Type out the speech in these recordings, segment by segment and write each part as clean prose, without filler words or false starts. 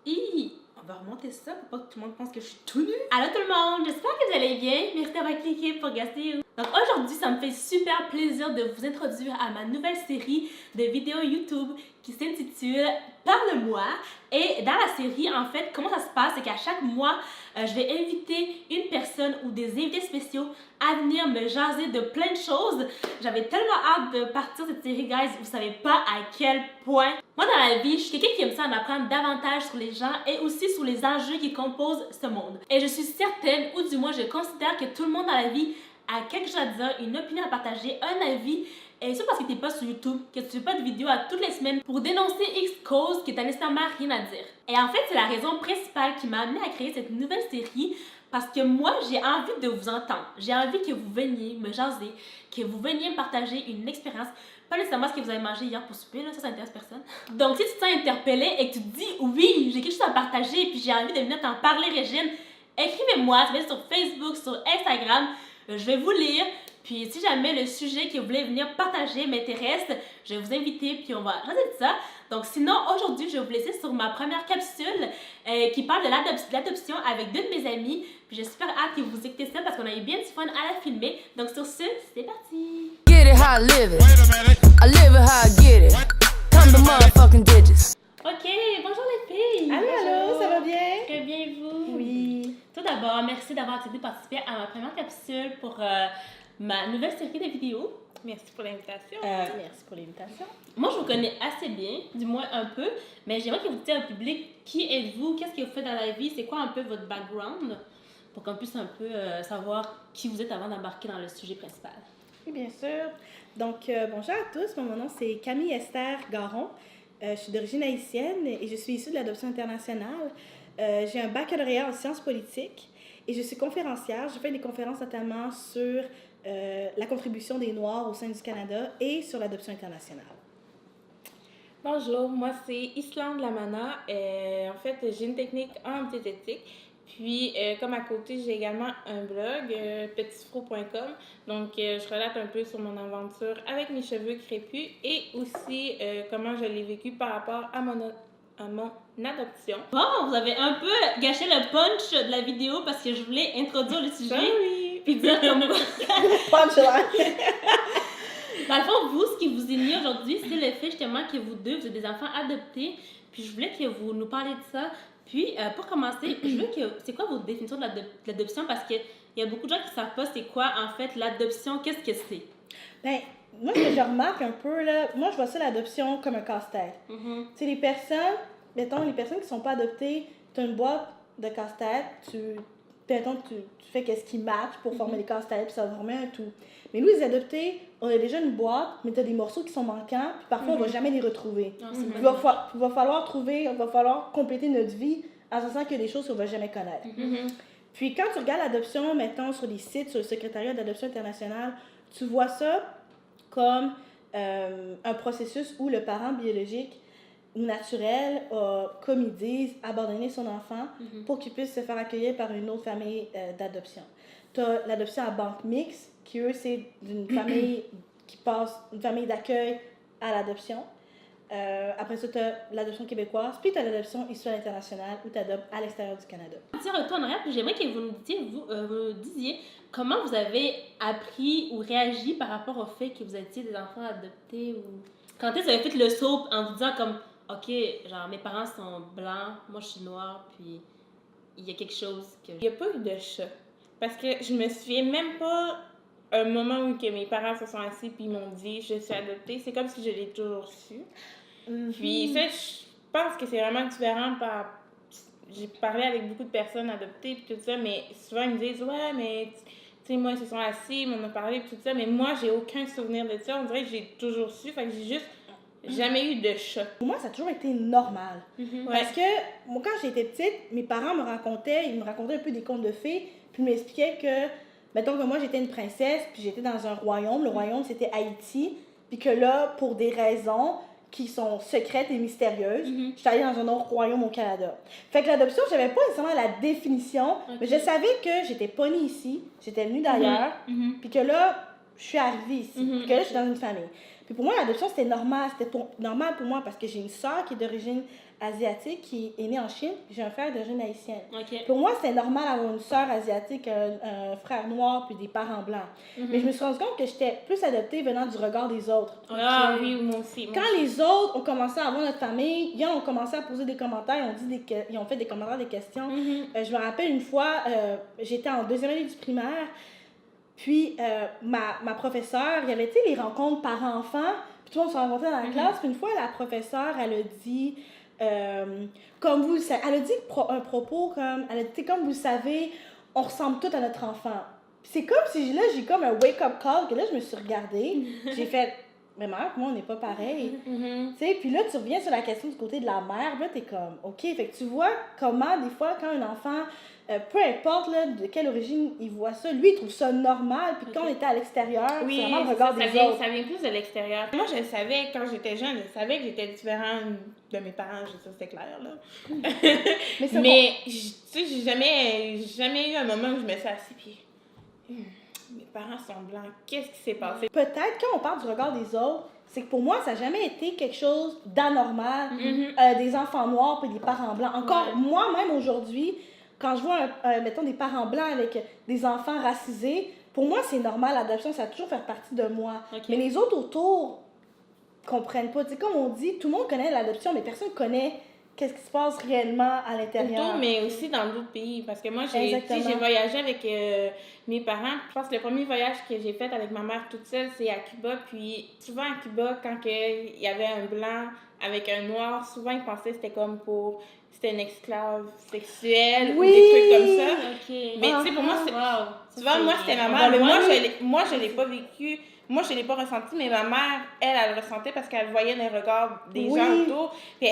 On va remonter ça pour pas que tout le monde pense que je suis tout nue. Allô tout le monde, j'espère que vous allez bien. Merci d'avoir cliqué pour regarder. Donc aujourd'hui, ça me fait super plaisir de vous introduire à ma nouvelle série de vidéos YouTube qui s'intitule Parle-moi. Et dans la série, en fait, comment ça se passe, c'est qu'à chaque mois, je vais inviter une personne ou des invités spéciaux à venir me jaser de plein de choses. J'avais tellement hâte de partir cette série, guys. Vous savez pas à quel point. Moi, dans la vie, je suis quelqu'un qui aime ça en apprendre davantage sur les gens et aussi sur les enjeux qui composent ce monde. Et je suis certaine, ou du moins je considère que tout le monde dans la vie a quelque chose à dire, une opinion à partager, un avis. Et ça parce que t'es pas sur YouTube, que tu fais pas de vidéos à toutes les semaines pour dénoncer X cause que t'as nécessairement rien à dire. Et en fait, c'est la raison principale qui m'a amenée à créer cette nouvelle série parce que moi, j'ai envie de vous entendre. J'ai envie que vous veniez me jaser, que vous veniez me partager une expérience. Pas nécessairement ce que vous avez mangé hier pour souper, là, ça intéresse personne. Donc, si tu te sens interpellé et que tu te dis oui, j'ai quelque chose à partager et puis j'ai envie de venir t'en parler, Régine, écrivez-moi, ça sur Facebook, sur Instagram. Je vais vous lire. Puis si jamais le sujet que vous voulez venir partager m'intéresse, je vais vous inviter puis on va jaser de ça. Donc sinon, aujourd'hui, je vais vous laisser sur ma première capsule qui parle de l'adoption avec deux de mes amis. Puis j'ai super hâte que vous écoutez ça parce qu'on a eu bien du fun à la filmer. Donc sur ce, c'est parti! Get it how I live it. I live it how I get it. Come the motherfucking digits. Ok, bonjour les filles! Allô, ça va bien? Très bien, vous? Oui. Tout d'abord, merci d'avoir accepté de participer à ma première capsule pour ma nouvelle série de vidéos. Merci pour l'invitation. Merci pour l'invitation. Moi, je vous connais assez bien, du moins un peu, mais j'aimerais que vous disiez au public qui êtes-vous, qu'est-ce que vous faites dans la vie, c'est quoi un peu votre background, pour qu'on puisse un peu savoir qui vous êtes avant d'embarquer dans le sujet principal. Oui, bien sûr. Donc, bonjour à tous. Mon nom, c'est Camille Esther Garon. Je suis d'origine haïtienne et je suis issue de l'adoption internationale. J'ai un baccalauréat en sciences politiques et je suis conférencière. Je fais des conférences notamment sur la contribution des Noirs au sein du Canada et sur l'adoption internationale. Bonjour, moi c'est Islande Lamana. En fait, j'ai une technique en diététique. Puis, comme à côté, j'ai également un blog, petitfro.com. Donc, je relate un peu sur mon aventure avec mes cheveux crépus et aussi comment je l'ai vécu par rapport à mon adoption. Bon, vous avez un peu gâché le punch de la vidéo parce que je voulais introduire le sujet. Oui. Puis dire comme Punchline! Dans le fond, vous, ce qui vous est mis aujourd'hui, c'est le fait justement que vous deux, vous êtes des enfants adoptés. Puis je voulais que vous nous parliez de ça. Puis, pour commencer, je veux que... C'est quoi votre définition de l'adoption? Parce qu'il y a beaucoup de gens qui ne savent pas c'est quoi, en fait, l'adoption. Qu'est-ce que c'est? Bien, moi, ce que je remarque un peu, là, moi, je vois ça, l'adoption, comme un casse-tête. Tu sais, les personnes, mettons, les personnes qui ne sont pas adoptées, tu as une boîte de casse-tête, tu fais qu'est-ce qui match pour former les casse-têtes, puis ça va former un tout. Mais nous, les adoptés, on a déjà une boîte, mais tu as des morceaux qui sont manquants, puis parfois, on ne va jamais les retrouver. Il va falloir compléter notre vie en sachant qu'il y a des choses qu'on ne va jamais connaître. Puis quand tu regardes l'adoption, mettons, sur les sites, sur le secrétariat d'adoption internationale, tu vois ça comme un processus où le parent biologique ou naturel a, comme ils disent, abandonné son enfant pour qu'il puisse se faire accueillir par une autre famille d'adoption. Tu as l'adoption à banque mixte, qui eux, c'est d'une famille qui passe, une famille d'accueil à l'adoption. Après ça, tu as l'adoption québécoise, puis tu as l'adoption issue à l'international où tu adoptes à l'extérieur du Canada. Petit retour en arrière, puis j'aimerais que vous nous disiez comment vous avez appris ou réagi par rapport au fait que vous étiez des enfants adoptés ou... Quand est-ce que vous avez fait le saut en vous disant comme OK, genre mes parents sont blancs, moi je suis noire, puis il y a quelque chose que... Il n'y a pas eu de choc. Parce que je me souviens même pas un moment où que mes parents se sont assis puis ils m'ont dit je suis adoptée. C'est comme si je l'ai toujours su. Puis ça, je pense que c'est vraiment différent par... J'ai parlé avec beaucoup de personnes adoptées puis tout ça, mais souvent ils me disent ouais, mais tu sais, moi ils se sont assis, ils m'en ont parlé puis tout ça, mais moi j'ai aucun souvenir de ça. On dirait que j'ai toujours su, fait que j'ai juste jamais eu de choc. Pour moi, ça a toujours été normal. Parce que moi, quand j'étais petite, mes parents me racontaient un peu des contes de fées, puis ils m'expliquaient que, mettons que moi j'étais une princesse, puis j'étais dans un royaume, le royaume c'était Haïti, puis que là, pour des raisons qui sont secrètes et mystérieuses, j'étais allée dans un autre royaume au Canada. Fait que l'adoption, j'avais pas nécessairement la définition, mais je savais que j'étais pas née ici, j'étais venue d'ailleurs, puis que là, je suis arrivée ici, puis que là, je suis dans une famille. Puis pour moi, l'adoption, c'était normal. Normal pour moi parce que j'ai une sœur qui est d'origine asiatique qui est née en Chine, puis j'ai un frère d'origine haïtienne. OK. Pour moi, c'était normal d'avoir une sœur asiatique, un frère noir, puis des parents blancs. Mais je me suis rendu compte que j'étais plus adoptée venant du regard des autres. Ah oui, moi aussi. Quand les autres ont commencé à avoir notre famille, ils ont commencé à poser des commentaires, ils ont fait des commentaires, des questions. Je me rappelle une fois, j'étais en 2e année du primaire, puis ma professeure, il y avait, tu sais, les rencontres parents-enfants, puis tout le monde se rencontrait dans la classe, puis une fois, la professeure, elle a dit, comme vous le savez, elle a dit un propos comme, elle a dit, comme vous le savez, on ressemble tous à notre enfant. Puis c'est comme si, là, j'ai comme un wake-up call, que là, je me suis regardée, j'ai fait, mais mère, moi, on n'est pas pareil. Tu sais, puis là, tu reviens sur la question du côté de la mère, puis là, t'es comme, OK, fait que tu vois comment, des fois, quand un enfant, peu importe là, de quelle origine il voit ça, lui, il trouve ça normal, puis quand on était à l'extérieur, c'est vraiment le regard des autres. Ça vient plus de l'extérieur. Moi, je savais, quand j'étais jeune, je savais que j'étais différente de mes parents, ça, c'était clair, là. Mais tu sais, j'ai jamais eu un moment où je me suis assise, puis... mes parents sont blancs, qu'est-ce qui s'est passé? Peut-être quand on parle du regard des autres, c'est que pour moi, ça n'a jamais été quelque chose d'anormal, des enfants noirs et des parents blancs. Encore, moi-même aujourd'hui, quand je vois, mettons, des parents blancs avec des enfants racisés, pour moi, c'est normal, l'adoption, ça a toujours fait partie de moi. Mais les autres autour comprennent pas. Tu sais, comme on dit, tout le monde connaît l'adoption, mais personne ne connaît qu'est-ce qui se passe réellement à l'intérieur. Autour, mais aussi dans d'autres pays. Parce que moi, j'ai voyagé avec mes parents. Je pense que le premier voyage que j'ai fait avec ma mère toute seule, c'est à Cuba. Puis souvent à Cuba, quand il y avait un blanc avec un noir, souvent ils pensaient que c'était comme pour... C'était une esclave sexuelle ou des trucs comme ça. Mais tu sais, pour moi, tu vois, moi, c'était ma mère. Mais moi, je l'ai pas vécu. Moi, je l'ai pas ressenti, mais ma mère, elle le ressentait parce qu'elle voyait les regards des gens autour. Puis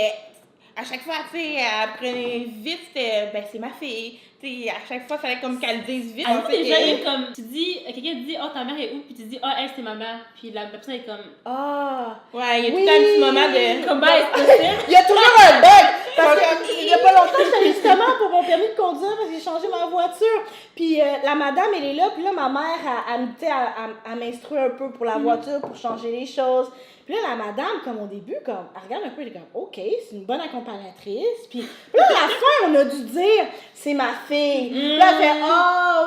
à chaque fois, tu sais, elle prenait vite, c'était, ben, c'est ma fille. Tu sais, à chaque fois, il fallait comme qu'elle dise vite. Ah, déjà, il y a comme, tu dis, quelqu'un te dit, oh, ta mère est où? Puis tu dis, oh, elle, c'est ma mère. Puis la personne est comme, ah. Ouais, il y a tout un petit moment de. Comment est-ce possible? Il y a toujours un bug! Parce qu'il y a pas longtemps, j'étais justement pour mon permis de conduire parce que j'ai changé ma voiture. Puis la madame, elle est là. Puis là, ma mère, elle m'instruit un peu pour la voiture, pour changer les choses. Puis là, la madame, comme au début, comme, elle regarde un peu, elle est comme, OK, c'est une bonne accompagnatrice. Puis là, à la fin, on a dû dire, c'est ma fille. Puis là, elle fait,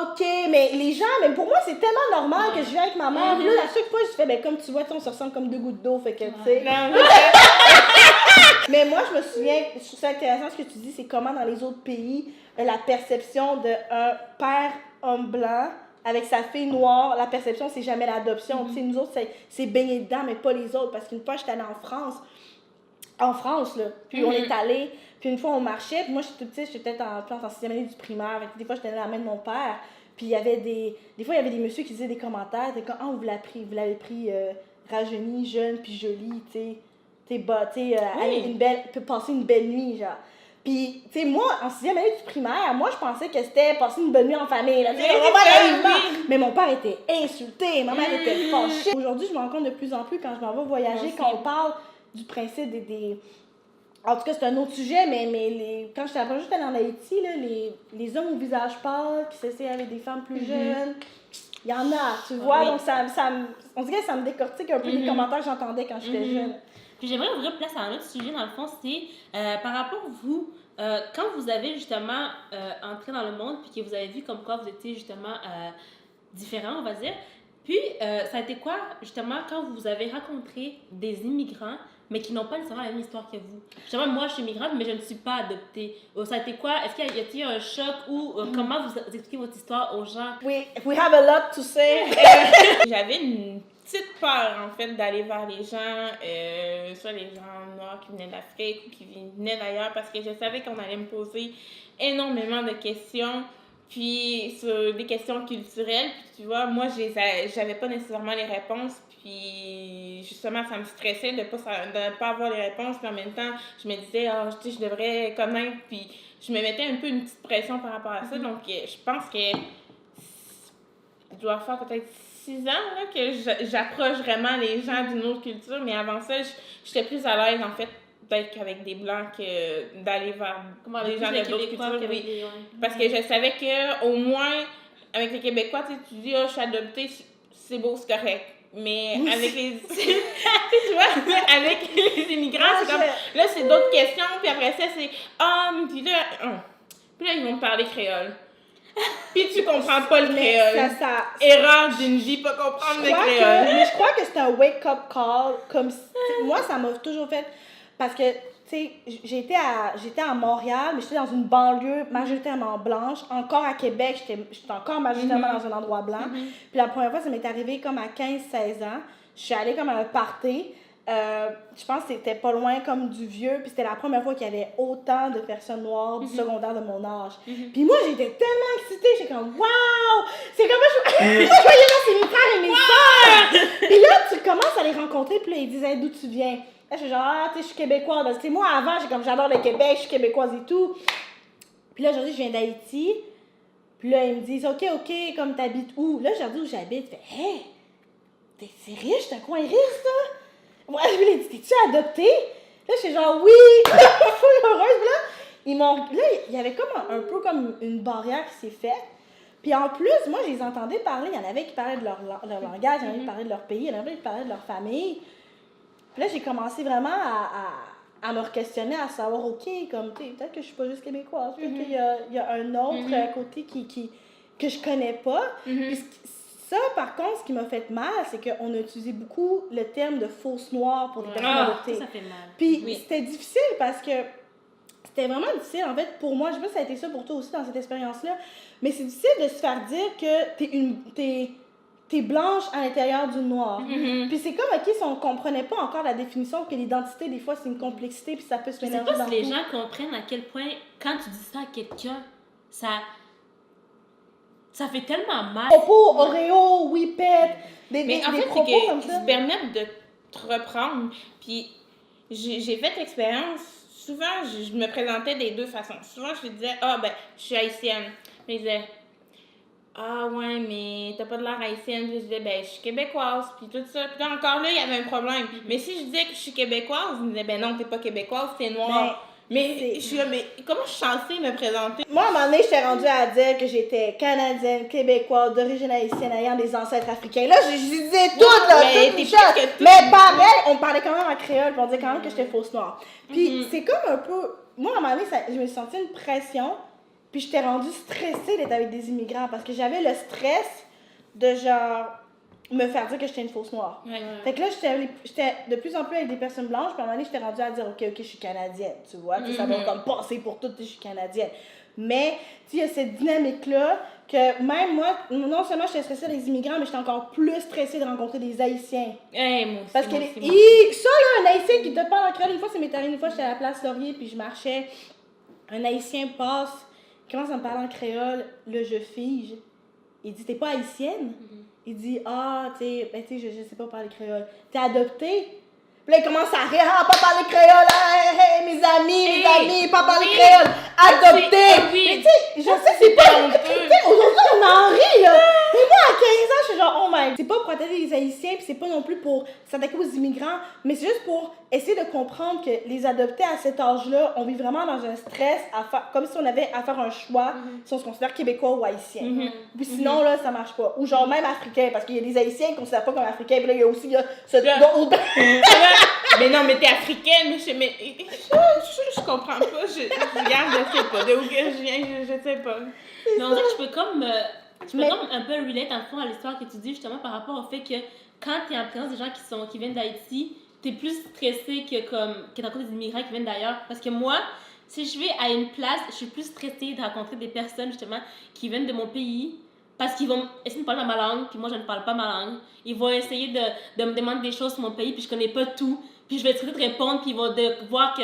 OK. Mais les gens, même pour moi, c'est tellement normal que je viens avec ma mère. Puis là, à chaque fois, je fais, ben, comme tu vois, on se ressemble comme 2 gouttes d'eau. Fait que, tu sais. Mais moi, je me souviens, je trouve ça intéressant ce que tu dis, c'est comment dans les autres pays, la perception d'un père homme blanc avec sa fille noire, la perception, c'est jamais l'adoption. Tu sais, nous autres, c'est baigné dedans, mais pas les autres. Parce qu'une fois, j'étais allée en France, là. Puis on est allé, puis une fois, on marchait. Puis moi, j'étais toute petite, j'étais peut-être en 6e année du primaire. Des fois, j'étais dans la main de mon père. Puis il y avait des fois, il y avait des messieurs qui disaient des commentaires. T'es comme, vous l'avez pris rajeuni, jeune, puis joli, tu sais. T'es passer une belle nuit, genre. Puis, tu sais, moi, en 6e année du primaire, moi, je pensais que c'était passer une bonne nuit en famille, là. Mais mon père était insulté, ma mère était fâchée. Aujourd'hui, je me rends compte de plus en plus quand je m'en vais voyager, quand on parle du principe des... En tout cas, c'est un autre sujet, mais quand j'étais juste allée en Haïti, là, les hommes au visage pâle qui s'essaient avec des femmes plus jeunes, il y en a, tu vois. Donc, on dirait que ça me décortique un peu des commentaires que j'entendais quand j'étais jeune. Puis j'aimerais ouvrir place à un autre sujet, dans le fond, c'est par rapport à vous, quand vous avez justement entré dans le monde, puis que vous avez vu comme quoi vous étiez justement différent, on va dire, puis ça a été quoi, justement, quand vous avez rencontré des immigrants, mais qui n'ont pas nécessairement la même histoire que vous? Justement, moi, je suis immigrante, mais je ne suis pas adoptée. Ça a été quoi? Est-ce qu'il y a-t-il un choc ou comment vous expliquez votre histoire aux gens? We have a lot to say. J'avais une petite peur, en fait, d'aller vers les gens, soit les gens noirs qui venaient d'Afrique ou qui venaient d'ailleurs, parce que je savais qu'on allait me poser énormément de questions, puis sur des questions culturelles, puis tu vois, moi, j'avais pas nécessairement les réponses, puis justement, ça me stressait de pas avoir les réponses, puis en même temps, je me disais, tu sais, je devrais connaître, puis je me mettais un peu une petite pression par rapport à ça, donc je pense que je dois faire peut-être 6 ans là, que j'approche vraiment les gens d'une autre culture, mais avant ça, j'étais plus à l'aise, en fait, d'être avec des Blancs que d'aller vers des gens de d'autres cultures. Oui. Parce que je savais qu'au moins, avec les Québécois, tu dis, je suis adoptée, c'est beau, c'est correct. Mais avec les... tu vois, avec les immigrants, c'est comme, là, c'est d'autres questions, puis après ça, c'est, puis là, ils vont me parler créole. Puis tu comprends pas le créole. Erreur d'une vie, pas comprendre le créole. Mais je crois que c'est un wake-up call, comme moi, ça m'a toujours fait, parce que, tu sais, j'étais à Montréal, mais j'étais dans une banlieue majoritairement blanche. Encore à Québec, j'étais encore majoritairement dans un endroit blanc. Puis la première fois, ça m'est arrivé comme à 15-16 ans. Je suis allée comme à un party. Je pense que c'était pas loin comme du vieux. Puis c'était la première fois qu'il y avait autant de personnes noires du secondaire de mon âge. Puis moi, j'étais tellement excitée. J'étais comme, waouh! C'est comme je voyais là, c'est mes frères et mes sœurs! Puis là, tu commences à les rencontrer. Puis là, ils disaient d'où tu viens. Là, je suis genre, tu sais, je suis québécoise. Parce que moi, avant, j'adore le Québec, je suis québécoise et tout. Puis là, aujourd'hui, je viens d'Haïti. Puis là, ils me disent, OK, comme t'habites où? Là, je leur dis où j'habite. Fait, hey, c'est riche, c'est un coin riche, ça? Moi, je lui ai dit, t'es-tu adoptée? Là, je suis genre, oui! Full heureuse. Là, il y avait comme un peu comme une barrière qui s'est faite. Puis en plus, moi, je les entendais parler. Il y en avait qui parlaient de leur langage, il y en avait qui parlaient de leur pays, il y en avait qui parlaient de leur famille. Puis là, j'ai commencé vraiment à me questionner, à savoir, OK, comme, peut-être que je suis pas juste québécoise, peut-être qu'il y a un autre côté que je connais pas. Puis ça, par contre, ce qui m'a fait mal, c'est qu'on a utilisé beaucoup le terme de fausse noire pour des personnes adoptées. Ça fait mal. Puis c'était difficile parce que c'était vraiment difficile, en fait, pour moi. Je sais pas si ça a été ça pour toi aussi dans cette expérience-là, mais c'est difficile de se faire dire que t'es blanche à l'intérieur du noir. Puis c'est comme, OK, si on comprenait pas encore la définition que l'identité, des fois, c'est une complexité, puis ça peut se mélanger. Je sais pas si les gens comprennent à quel point, quand tu dis ça à quelqu'un, ça fait tellement mal. Propos, Oreo, Whippet, mais en des fait, propos comme ça. ils se permettent de te reprendre. Puis j'ai fait l'expérience. Souvent, je me présentais des deux façons. Souvent, je disais, je suis haïtienne. Mais ils disaient, ouais, mais t'as pas de l'air haïtienne. Puis je disais, je suis québécoise. Puis tout ça. Puis là, encore là, il y avait un problème. Mais si je disais que je suis québécoise, ils me disaient, non, t'es pas québécoise, t'es noire. Mais je suis là, mais comment je suis censée me présenter? Moi, à un moment donné, j'étais rendue à dire que j'étais canadienne, québécoise, d'origine haïtienne, ayant des ancêtres africains. Là, je disais tout, toutes les choses. Mais pareil, on parlait quand même en créole, puis on disait quand même que j'étais fausse noire. Puis c'est comme un peu... Moi, à un moment donné, je me suis sentie une pression, puis j'étais rendue stressée d'être avec des immigrants, parce que j'avais le stress de genre... me faire dire que j'étais une fausse noire. Fait que là, j'étais de plus en plus avec des personnes blanches, puis à un moment donné, j'étais rendue à dire, OK, je suis canadienne, tu vois, ça va comme passer pour tout, je suis canadienne. Mais, tu sais, il y a cette dynamique-là que même moi, non seulement j'étais stressée des immigrants, mais j'étais encore plus stressée de rencontrer des Haïtiens. Moi aussi, parce que ça, là, un Haïtien qui te parle en créole, une fois, c'est m'est arrivé, une fois, j'étais à la place Laurier, puis je marchais, un Haïtien passe, commence à me parler en créole, là, je fige. Il dit, t'es pas haïtienne? Il dit, tu sais, je sais pas parler créole. T'es adoptée? Puis là, il commence à rire, pas parler créole, mes amis, pas parler créole, adoptée. Mais tu sais, je sais, c'est pas. Aujourd'hui, on en rit, là. Mais moi, à 15 ans, je suis genre, oh my. C'est pas pour protéger les Haïtiens, puis c'est pas non plus pour s'attaquer aux immigrants, mais c'est juste pour essayer de comprendre que les adoptés à cet âge-là, on vit vraiment dans un stress, comme si on avait à faire un choix, si on se considère québécois ou haïtien. Puis sinon, là, ça marche pas. Ou genre même africain, parce qu'il y a des Haïtiens qui ne considèrent pas comme africains, puis là, il y a aussi mais non, mais t'es africaine, mais je comprends pas, je sais pas, de où que je viens, je sais pas. Mais on dirait que je peux comme un peu relate en fond à l'histoire que tu dis, justement, par rapport au fait que quand t'es en présence des gens qui viennent d'Haïti, t'es plus stressé que d'encontrer des immigrants qui viennent d'ailleurs. Parce que moi, si je vais à une place, je suis plus stressée de rencontrer des personnes, justement, qui viennent de mon pays, parce qu'ils vont essayer de parler dans ma langue, puis moi, je ne parle pas ma langue. Ils vont essayer de me demander des choses sur mon pays, puis je connais pas tout. Puis je vais essayer de répondre, puis ils vont voir que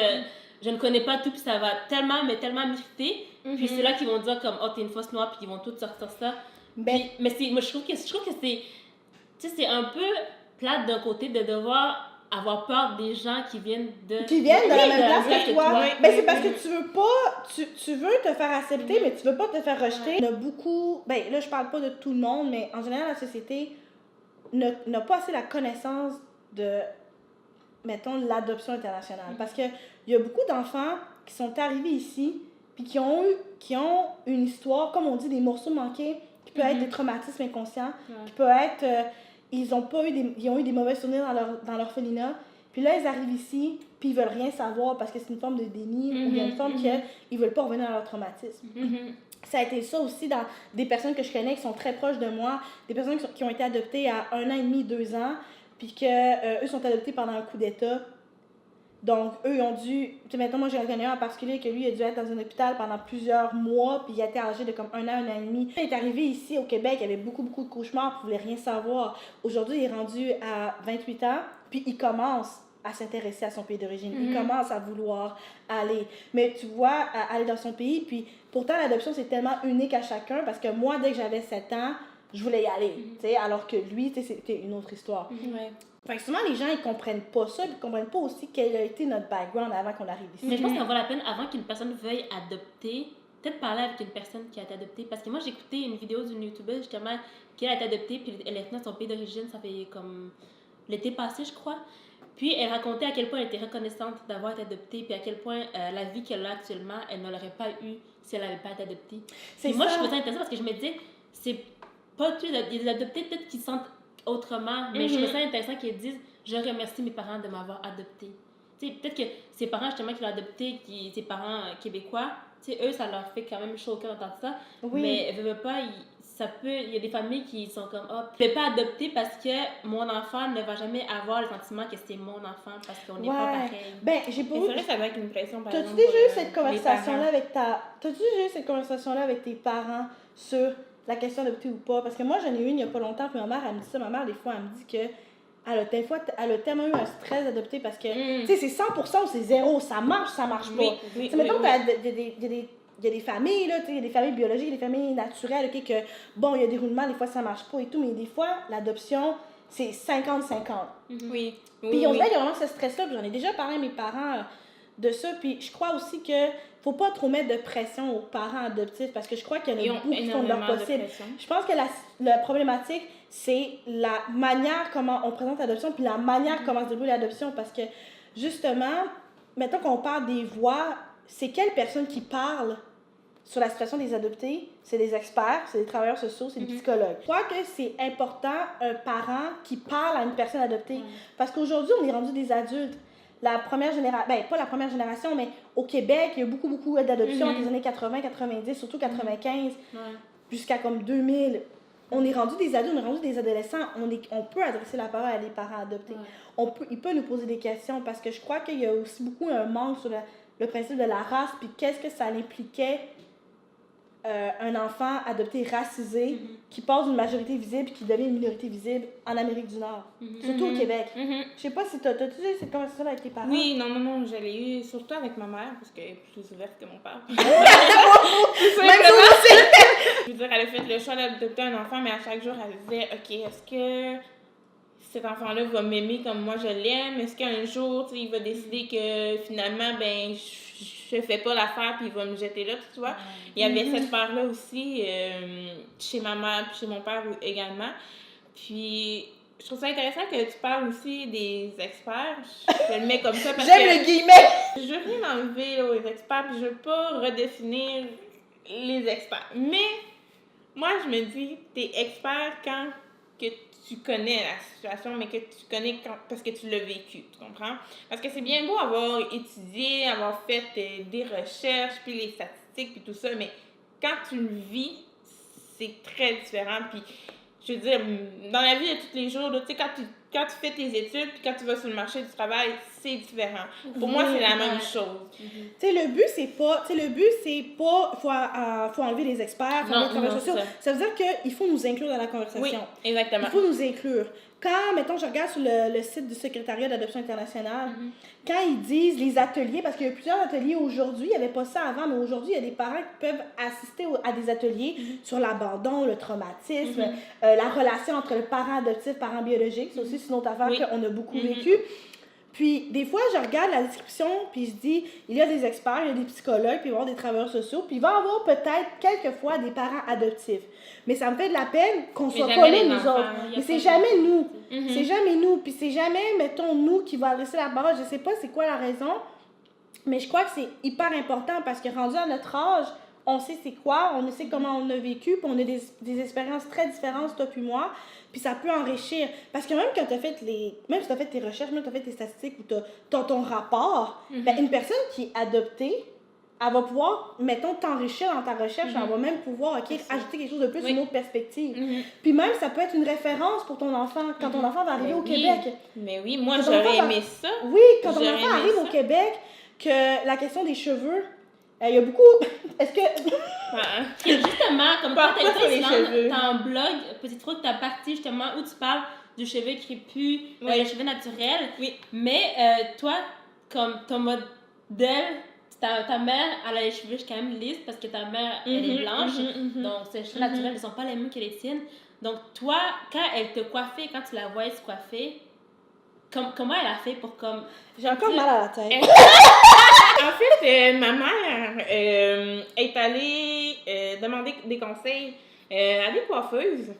je ne connais pas tout, puis ça va tellement m'irriter. Puis c'est là qu'ils vont dire comme, t'es une fausse noire, puis ils vont tout sortir ça. Mais moi, je trouve que c'est un peu plate d'un côté de devoir avoir peur des gens qui viennent de la même place que toi. Mais c'est parce que tu veux pas, tu veux te faire accepter, mais tu veux pas te faire rejeter. Il y en a beaucoup, là je parle pas de tout le monde, mais en général la société n'a pas assez la connaissance de, mettons, l'adoption internationale. Parce que il y a beaucoup d'enfants qui sont arrivés ici, puis qui ont une histoire, comme on dit, des morceaux manqués, qui peut être des traumatismes inconscients, qui peut être... ils ont eu des mauvais souvenirs dans leur orphelinat, Puis là, ils arrivent ici, puis ils veulent rien savoir parce que c'est une forme de déni ou bien une forme qu'ils veulent pas revenir à leur traumatisme. Ça a été ça aussi dans des personnes que je connais qui sont très proches de moi, des personnes qui ont été adoptées à 1 an et demi, 2 ans, puis qu'eux sont adoptés pendant un coup d'État. Donc, eux, ils ont dû... Tu sais, maintenant, moi, j'ai un connais en particulier que lui, il a dû être dans un hôpital pendant plusieurs mois, puis il a été âgé de comme 1 an et demi. Il est arrivé ici, au Québec, il avait beaucoup de cauchemars, puis il voulait rien savoir. Aujourd'hui, il est rendu à 28 ans, puis il commence à s'intéresser à son pays d'origine. Il commence à vouloir aller. Mais tu vois, à aller dans son pays, puis pourtant, l'adoption, c'est tellement unique à chacun, parce que moi, dès que j'avais 7 ans, je voulais y aller, tu sais, alors que lui, tu sais, c'était une autre histoire. Fait que souvent, les gens, ils comprennent pas ça, ils comprennent pas aussi quel a été notre background avant qu'on arrive ici. Mais je pense que ça vaut la peine, avant qu'une personne veuille adopter, peut-être parler avec une personne qui a été adoptée. Parce que moi, j'ai écouté une vidéo d'une youtubeuse, justement, qui a été adoptée, puis elle est venue à son pays d'origine, ça fait comme l'été passé, je crois. Puis elle racontait à quel point elle était reconnaissante d'avoir été adoptée, puis à quel point la vie qu'elle a actuellement, elle ne l'aurait pas eue si elle n'avait pas été adoptée. Puis moi, je trouvais ça intéressant parce que je me disais, c'est pas tous les adoptés, peut-être qu'ils sentent autrement, mais je trouvais ça intéressant qu'ils disent, je remercie mes parents de m'avoir adoptée. Tu sais, peut-être que ses parents, justement, qui l'ont adopté, ses parents québécois, tu sais, eux, ça leur fait quand même chaud au cœur d'entendre ça. Mais veut pas, il y a des familles qui sont comme, oh, je ne vais pas adopter parce que mon enfant ne va jamais avoir le sentiment que c'est mon enfant parce qu'on n'est pas pareil. Ben, j'ai pas C'est vrai que ça doit être une pression, par exemple. T'as-tu déjà eu cette conversation-là avec tes parents sur la question d'adopter ou pas? Parce que moi, j'en ai eu une il y a pas longtemps, puis ma mère, elle me dit ça. Ma mère, des fois, elle me dit que elle a tellement eu un stress d'adopter parce que, tu sais, c'est 100% ou c'est 0, ça marche pas. Mettons qu'il y a des familles, là, il y a des familles biologiques, il y a des familles naturelles, ok, que, bon, il y a des roulements, des fois ça marche pas et tout, mais des fois, l'adoption, c'est 50-50. Oui. Puis on dirait qu'il y a vraiment ce stress-là, puis j'en ai déjà parlé à mes parents de ça, puis je crois aussi que faut pas trop mettre de pression aux parents adoptifs, parce que je crois qu'il y en a beaucoup qui font de leur possible. Je pense que la problématique, c'est la manière comment on présente l'adoption, puis la manière comment se déroule l'adoption, parce que, justement, mettons qu'on parle des voix, c'est quelle personne qui parle sur la situation des adoptés? C'est des experts, c'est des travailleurs sociaux, c'est des psychologues. Je crois que c'est important, un parent qui parle à une personne adoptée, parce qu'aujourd'hui, on est rendu des adultes. La première génération, ben pas la première génération, mais au Québec, il y a beaucoup d'adoptions dans les années 80, 90, surtout 95, jusqu'à comme 2000. On est rendu des adultes, on est rendu des adolescents, on peut adresser la parole à des parents adoptés. Il peut nous poser des questions, parce que je crois qu'il y a aussi beaucoup un manque sur le principe de la race, puis qu'est-ce que ça impliquait un enfant adopté racisé qui passe d'une majorité visible et qui devient une minorité visible en Amérique du Nord, surtout au Québec. Je sais pas si t'as-tu eu cette conversation avec tes parents? Oui, non, je l'ai eu surtout avec ma mère, parce qu'elle est plus ouverte que mon père. Je veux dire, elle a fait le choix d'adopter un enfant, mais à chaque jour, elle disait, OK, est-ce que cet enfant-là va m'aimer comme moi je l'aime? Est-ce qu'un jour, il va décider que finalement, ben, je fais pas l'affaire puis il va me jeter là, tu vois? Il y avait cette part-là aussi chez ma mère puis chez mon père également. Puis, je trouve ça intéressant que tu parles aussi des experts. Je le mets comme ça parce J'aime le guillemet! Je veux rien enlever là, aux experts puis je veux pas redéfinir les experts. Mais, moi, je me dis, t'es expert quand que tu connais la situation, mais que tu connais parce que tu l'as vécu, tu comprends? Parce que c'est bien beau avoir étudié, avoir fait des recherches, puis les statistiques, puis tout ça, mais quand tu le vis, c'est très différent. Puis, je veux dire, dans la vie de tous les jours, tu sais, quand tu fais tes études, puis quand tu vas sur le marché du travail, c'est différent. Pour moi, c'est la même chose. Tu sais, le but, c'est pas, faut enlever les experts, faut enlever les travailleurs sociaux. Ça veut dire qu'il faut nous inclure dans la conversation. Oui, exactement. Il faut nous inclure. Quand, mettons, je regarde sur le site du secrétariat d'adoption internationale, quand ils disent les ateliers, parce qu'il y a plusieurs ateliers aujourd'hui, il n'y avait pas ça avant, mais aujourd'hui, il y a des parents qui peuvent assister à des ateliers sur l'abandon, le traumatisme, la relation entre le parent adoptif et le parent biologique. C'est aussi une autre affaire qu'on a beaucoup vécu. Puis, des fois, je regarde la description, puis je dis, il y a des experts, il y a des psychologues, puis il va y avoir des travailleurs sociaux, puis il va y avoir peut-être quelquefois des parents adoptifs. Mais ça me fait de la peine qu'on soit pas là, nous autres. Mais c'est jamais nous. C'est jamais nous. Puis c'est jamais, mettons, nous qui va adresser la parole. Je sais pas c'est quoi la raison, mais je crois que c'est hyper important parce que rendu à notre âge, on sait c'est quoi, on sait comment on a vécu, puis on a des expériences très différentes, toi puis moi, puis ça peut enrichir. Parce que même quand tu as fait même si tu as fait tes recherches, même si tu as fait tes statistiques ou tu as ton rapport, ben, une personne qui est adoptée, elle va pouvoir, mettons, t'enrichir dans ta recherche, elle va même pouvoir, ajouter quelque chose de plus, une autre perspective. Puis même, ça peut être une référence pour ton enfant, quand ton enfant va arriver au Québec. Mais oui, moi, j'aurais aimé ça. Oui, quand ton enfant arrive au Québec, que la question des cheveux, il y a beaucoup... Est-ce que... Justement, comme toi, cheveux. t'as un blog, Petit Truc, t'as parti justement où tu parles du cheveu crépus, les cheveux naturels. Oui. Mais toi, comme ton modèle, ta mère, elle a les cheveux quand même lisses parce que ta mère, elle est blanche. Donc, ses cheveux naturels ne sont pas les mêmes que les tiennes. Donc, toi, quand elle te coiffait, quand tu la voyais se coiffer, comment elle a fait pour comme... J'ai encore mal à la tête. En fait, ma mère est allée demander des conseils à des coiffeuses.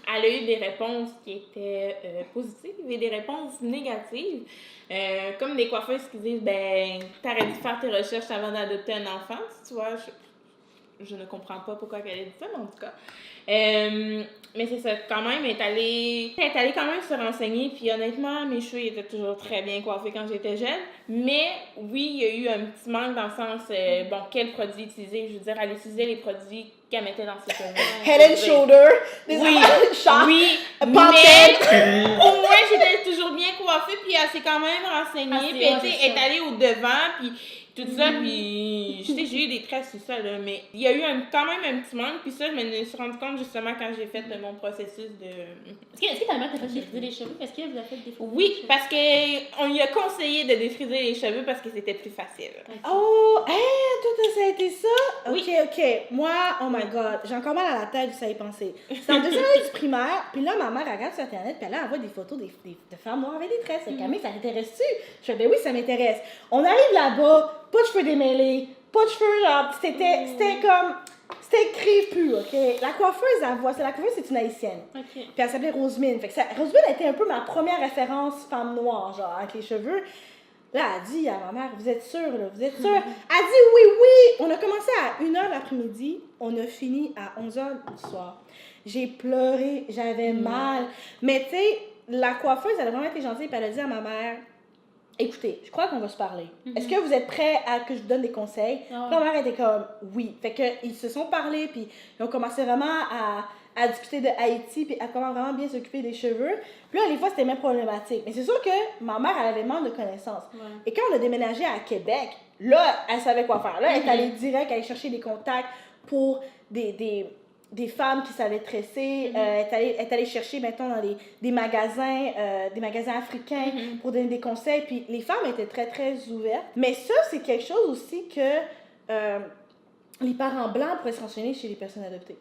Elle a eu des réponses qui étaient positives et des réponses négatives. Comme des coiffeuses qui disent, ben, t'aurais dû faire tes recherches avant d'adopter un enfant. Tu vois, je ne comprends pas pourquoi elle a dit ça, mais en tout cas. Mais c'est ça, quand même, elle est allée quand même se renseigner, puis honnêtement, mes cheveux étaient toujours très bien coiffés quand j'étais jeune. Mais oui, il y a eu un petit manque dans le sens, bon, quel produit utiliser? Je veux dire, elle utilisait les produits qu'elle mettait dans ses cheveux. Head and Shoulder, des affaires oui, mais au moins, j'étais toujours bien coiffée, puis elle s'est quand même renseignée, puis elle est allée au devant, puis tout ça, puis j'ai eu des tresses, tout ça, là, mais il y a eu quand même un petit manque, puis ça, je me suis rendu compte justement quand j'ai fait mon processus de... Est-ce que ta mère t'a fait défriser les cheveux? Est-ce qu'elle vous a fait défriser Oui, les cheveux? parce qu'on lui a conseillé de défriser les cheveux parce que c'était plus facile. Oh, toi, ça a été ça? Oui. OK. Moi, oh my God, j'ai encore mal à la tête, ça y penser. C'est en deuxième année du primaire, puis là, ma mère elle regarde sur Internet, puis là, elle voit des photos de femmes noires avec des tresses. Camille, ça t'intéresse-tu? Je fais, ben oui, ça m'intéresse. On arrive là-bas, pas de cheveux démêlés, pas de cheveux, genre, c'était comme... C'était écrit plus, OK? La coiffeuse, c'est une haïtienne. OK. Puis elle s'appelait Rosemine. Fait que Rosemine a été un peu ma première référence femme noire, genre, avec les cheveux. Là, elle dit à ma mère, vous êtes sûre, là? Vous êtes sûre? Elle dit oui. On a commencé à 1h l'après-midi. On a fini à 11h du soir. J'ai pleuré, j'avais mal. Mais tu sais, la coiffeuse, elle a vraiment été gentille. Puis elle a dit à ma mère, écoutez, je crois qu'on va se parler. Est-ce que vous êtes prêts à que je vous donne des conseils? Ma mère était comme, oui. Fait qu'ils se sont parlé, puis ils ont commencé vraiment à discuter de Haïti, puis à comment vraiment bien s'occuper des cheveux. Puis là, des fois, c'était même problématique. Mais c'est sûr que ma mère, elle avait manque de connaissances. Ouais. Et quand on a déménagé à Québec, là, elle savait quoi faire. Là, elle est allée direct, aller chercher des contacts pour des femmes qui savaient tresser. Elle est allée chercher, mettons, dans des magasins africains pour donner des conseils. Puis les femmes étaient très, très ouvertes. Mais ça, c'est quelque chose aussi que les parents blancs pourraient se renseigner chez les personnes adoptées.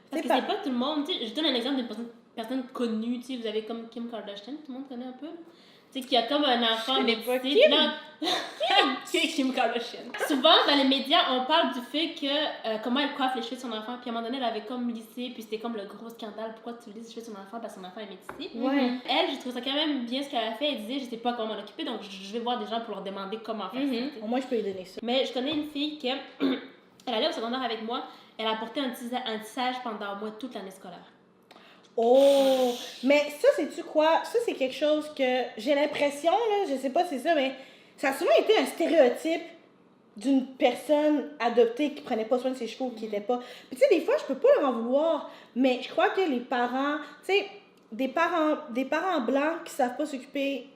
Parce que c'est pas tout le monde. Tu sais, je donne un exemple d'une personne connue. Tu sais, vous avez comme Kim Kardashian, tout le monde connaît un peu. Tu sais, qui a comme un enfant métissé. Kim Kardashian. Souvent, dans les médias, on parle du fait que comment elle coiffe les cheveux de son enfant. Puis à un moment donné, elle avait comme lissé, puis c'était comme le gros scandale. Pourquoi tu lisses les cheveux de son enfant parce que son enfant est métissé? Ouais. Elle, je trouve ça quand même bien ce qu'elle a fait. Elle disait, je sais pas comment m'en occuper, donc je vais voir des gens pour leur demander comment faire ça. Au moins, je peux lui donner ça. Mais je connais une fille qui, elle allait au secondaire avec moi. Elle a porté un tissage pendant au moins toute l'année scolaire. Oh! Mais ça, sais-tu quoi? Ça, c'est quelque chose que j'ai l'impression, là, je sais pas si c'est ça, mais ça a souvent été un stéréotype d'une personne adoptée qui prenait pas soin de ses cheveux ou qui était pas... Puis tu sais, des fois, je peux pas leur en vouloir, mais je crois que les parents... Tu sais, des parents blancs qui savent pas s'occuper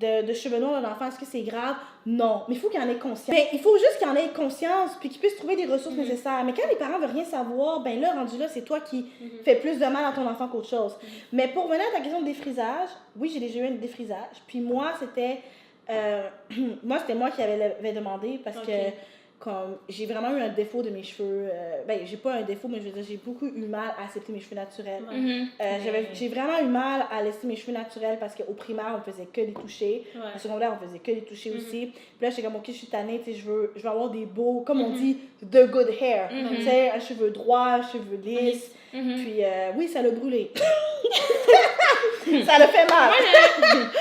de cheveux noirs d'un enfant, est-ce que c'est grave? Non. Mais il faut qu'il en ait conscience. Mais il faut juste qu'il en ait conscience puis qu'il puisse trouver des ressources nécessaires. Mais quand les parents veulent rien savoir, ben là, rendu là, c'est toi qui fais plus de mal à ton enfant qu'autre chose. Mais pour revenir à ta question de défrisage, oui, j'ai déjà eu un défrisage. Puis moi, c'était moi qui avais demandé parce que comme j'ai vraiment eu un défaut de mes cheveux. J'ai pas un défaut, mais je veux dire, j'ai beaucoup eu mal à accepter mes cheveux naturels. J'ai vraiment eu mal à laisser mes cheveux naturels parce qu'au primaire, on faisait que les toucher. Au secondaire, on faisait que les toucher aussi. Puis là, j'étais comme, OK, je suis tannée, tu sais, je veux avoir des beaux, comme on dit, the good hair. Tu sais, un cheveu droit, un cheveu lisse. Puis oui, ça l'a brûlé. Ça l'a fait mal.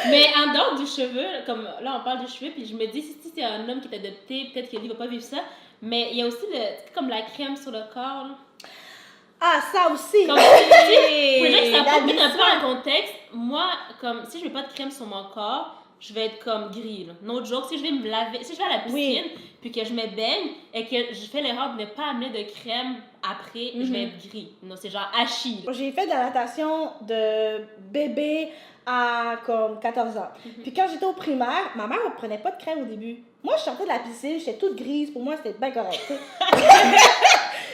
Mais en dehors du cheveu, comme là on parle du cheveu, puis je me dis si c'est un homme qui est adopté, peut-être que lui va pas vivre ça, Mais il y a aussi comme la crème sur le corps. Là. Ah, ça aussi! Comme, tu sais, pour les gens qui savent La pas mettre un peu blessure. en contexte, moi, comme si je mets pas de crème sur mon corps, je vais être comme gris. Là. No joke, si je vais me laver, si je vais à la piscine, puis que je me baigne et que je fais l'erreur de ne pas amener de crème après, je vais être gris. Non, c'est genre hachis. J'ai fait de la natation de bébé à comme 14 ans. Puis quand j'étais au primaire, ma mère ne prenait pas de crème au début. Moi, je sortais de la piscine, j'étais toute grise. Pour moi, c'était bien correct.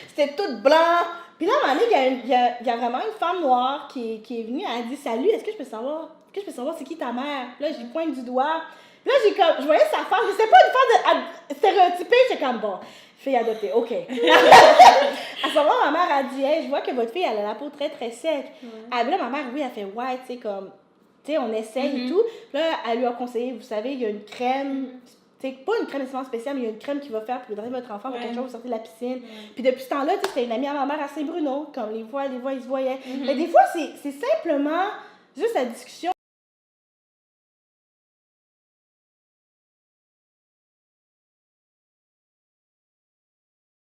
C'était toute blanc. Puis là, à un moment donné, il y a vraiment une femme noire qui est venue. Elle a dit « Salut, est-ce que je peux savoir c'est qui ta mère? » Là, j'ai pointe du doigt. Puis là, je voyais sa face. C'était pas une face stéréotypée. J'étais comme « Bon, fille adoptée, OK. » À ce moment, ma mère a dit « Hey, je vois que votre fille, elle a la peau très, très sec. » Là, ma mère, oui, elle fait « Ouais, tu sais, comme... » Tu sais, on essaye et tout. Puis là, elle lui a conseillé, vous savez, il y a une crème... C'est pas une crème nécessairement spéciale, mais il y a une crème qui va faire pour hydrater votre enfant pour quelque chose, vous sortez de la piscine. Puis depuis ce temps-là, c'était une amie à ma mère à Saint-Bruno, comme les fois, ils se voyaient. Mais des fois, c'est simplement juste la discussion.